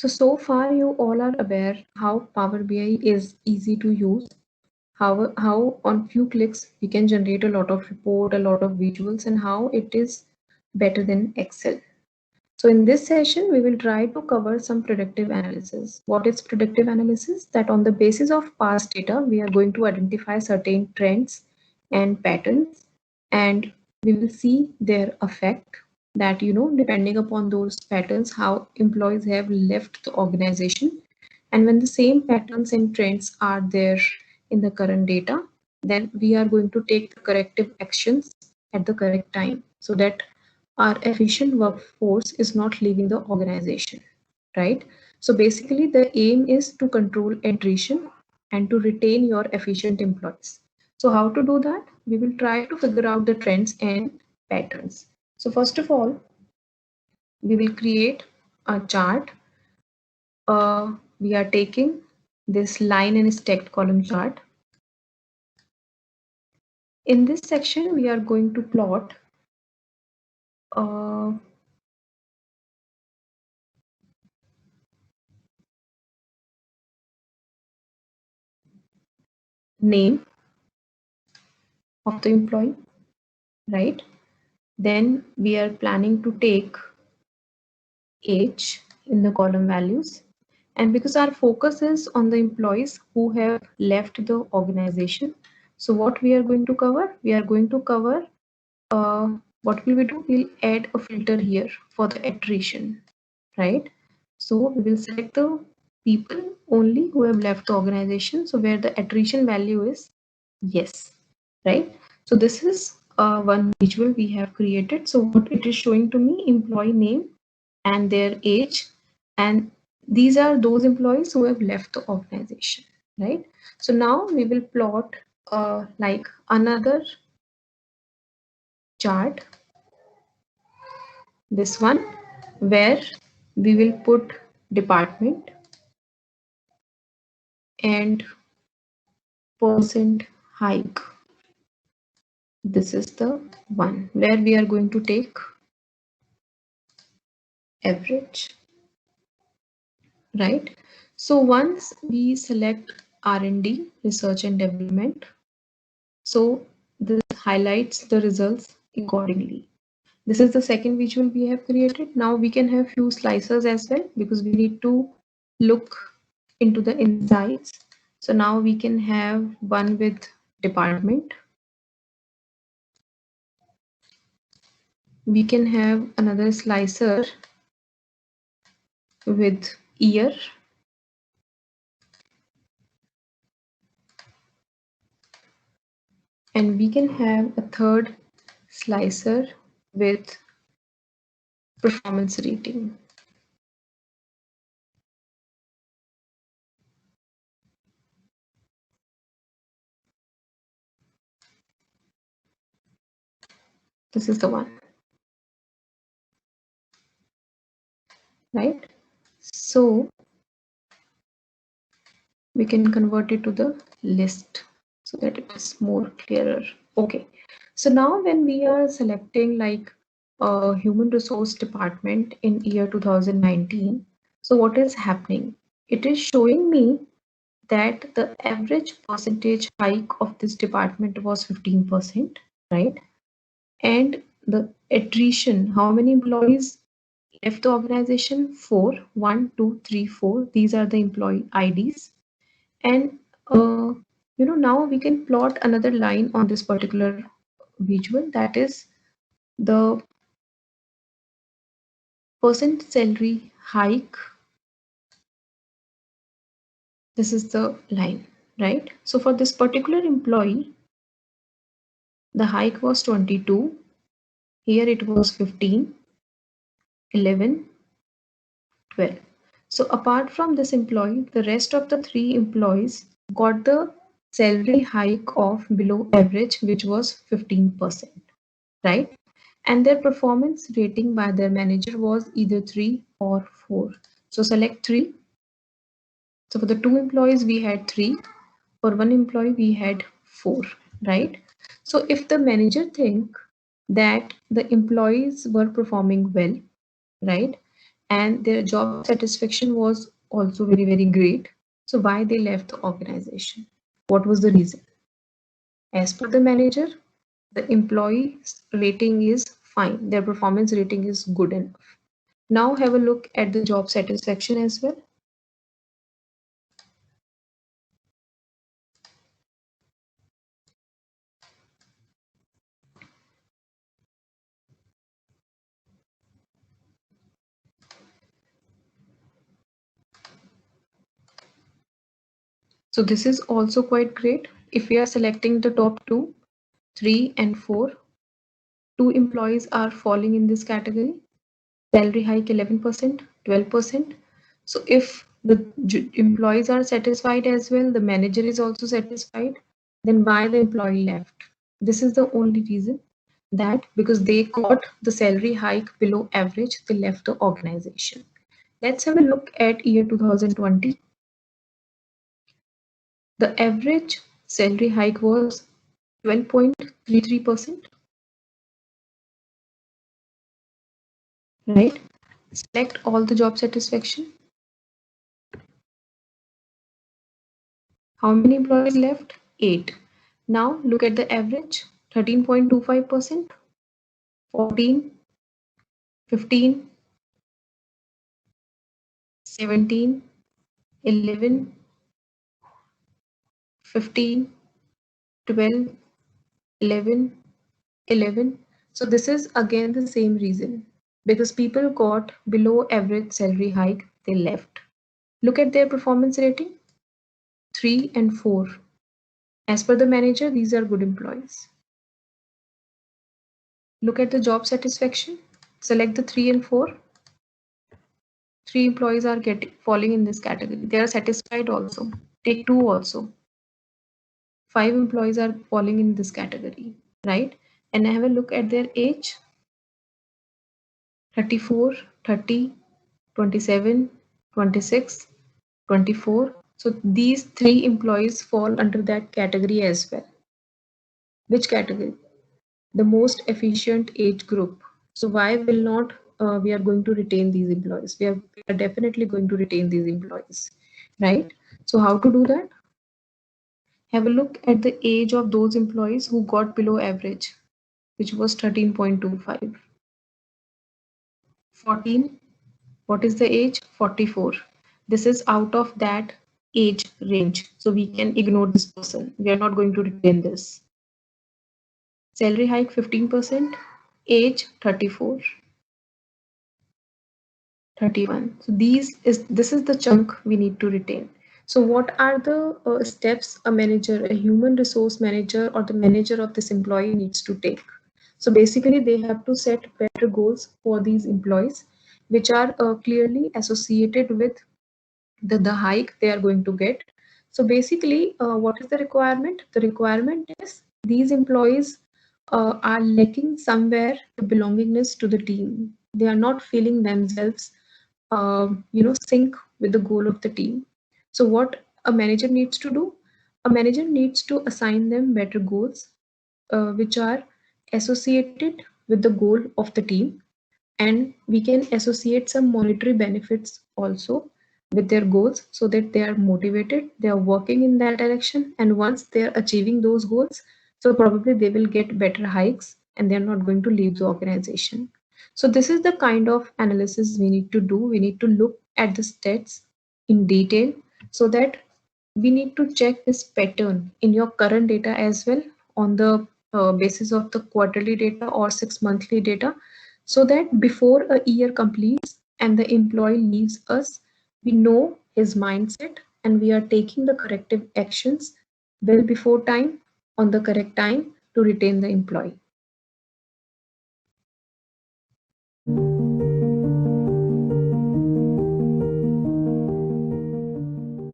So far you all are aware how Power BI is easy to use, how on few clicks we can generate a lot of report, a lot of visuals, and how it is better than Excel. So in this session, we will try to cover some predictive analysis. What is predictive analysis? That on the basis of past data, we are going to identify certain trends and patterns, and we will see their effect that, depending upon those patterns, how employees have left the organization. And when the same patterns and trends are there in the current data, then we are going to take the corrective actions at the correct time so that our efficient workforce is not leaving the organization, right? So basically the aim is to control attrition and to retain your efficient employees. So how to do that? We will try to figure out the trends and patterns. So first of all, we will create a chart. We are taking this line and stacked column chart. In this section, we are going to plot uh, name of the employee, right? Then we are planning to take age in the column values. And because our focus is on the employees who have left the organization, so what we are going to cover? We are going to cover, what will we do? We'll add a filter here for the attrition, right? So we will select the people only who have left the organization. So where the attrition value is yes, right? So this is one visual we have created. So what it is showing to me, employee name and their age, and these are those employees who have left the organization, right? So now we will plot like another chart, this one, where we will put department and percent hike. This is the one where we are going to take average, right? So once we select R&D, research and development, so this highlights the results accordingly. This is the second visual we have created. Now we can have few slicers as well because we need to look into the insights. So now we can have one with department. We can have another slicer with year. And we can have a third slicer with performance rating. This is the one, right? So we can convert it to the list so that it is more clearer. Okay, so now when we are selecting like a human resource department in year 2019, so what is happening? It is showing me that the average percentage hike of this department was 15%, right? And the attrition, how many employees left the organization? 4, 1, 2, 3, 4. These are the employee IDs. And now we can plot another line on this particular visual, that is the percent salary hike. This is the line, right? So for this particular employee, the hike was 22. Here it was 15, 11, 12. So apart from this employee, the rest of the 3 employees got the salary hike of below average, which was 15%, right? And their performance rating by their manager was either 3 or 4. So select 3. So for the 2 employees, we had 3. For 1 employee, we had 4, right? So if the manager think that the employees were performing well, right? and their job satisfaction was also very, very great. So why they left the organization? What was the reason? As per the manager, the employee's rating is fine. Their performance rating is good enough. Now have a look at the job satisfaction as well. So this is also quite great. If we are selecting the top two, 3 and 4, two employees are falling in this category. Salary hike 11%, 12%. So if the employees are satisfied as well, the manager is also satisfied, then why the employee left? This is the only reason, that because they got the salary hike below average, they left the organization. Let's have a look at year 2020. The average salary hike was 12.33%, right? Select all the job satisfaction. How many employees left? 8. Now look at the average, 13.25%, 14, 15, 17, 11, 15, 12, 11, 11. So this is again the same reason, because people got below average salary hike, they left. Look at their performance rating, 3 and 4. As per the manager, these are good employees. Look at the job satisfaction. Select the 3 and 4. 3 employees are falling in this category. They are satisfied also. Take 2 also. 5 employees are falling in this category, right? And have a look at their age. 34, 30, 27, 26, 24. So these 3 employees fall under that category as well. Which category? The most efficient age group. So why will not we are going to retain these employees? We are definitely going to retain these employees, right? So how to do that? Have a look at the age of those employees who got below average, which was 13.25. 14, what is the age? 44. This is out of that age range. So we can ignore this person. We are not going to retain this. Salary hike 15%, age 34. 31. So this is the chunk we need to retain. So what are the steps a manager, a human resource manager, or the manager of this employee needs to take? So basically they have to set better goals for these employees, which are clearly associated with the hike they are going to get. So basically, what is the requirement? The requirement is these employees are lacking somewhere the belongingness to the team. They are not feeling themselves, sync with the goal of the team. So what a manager needs to do? A manager needs to assign them better goals, which are associated with the goal of the team, and we can associate some monetary benefits also with their goals, so that they are motivated, they are working in that direction, and once they are achieving those goals, so probably they will get better hikes and they're not going to leave the organization. So this is the kind of analysis we need to do. We need to look at the stats in detail, so that we need to check this pattern in your current data as well, on the basis of the quarterly data or 6 monthly data, so that before a year completes and the employee leaves us, we know his mindset and we are taking the corrective actions well before time, on the correct time, to retain the employee.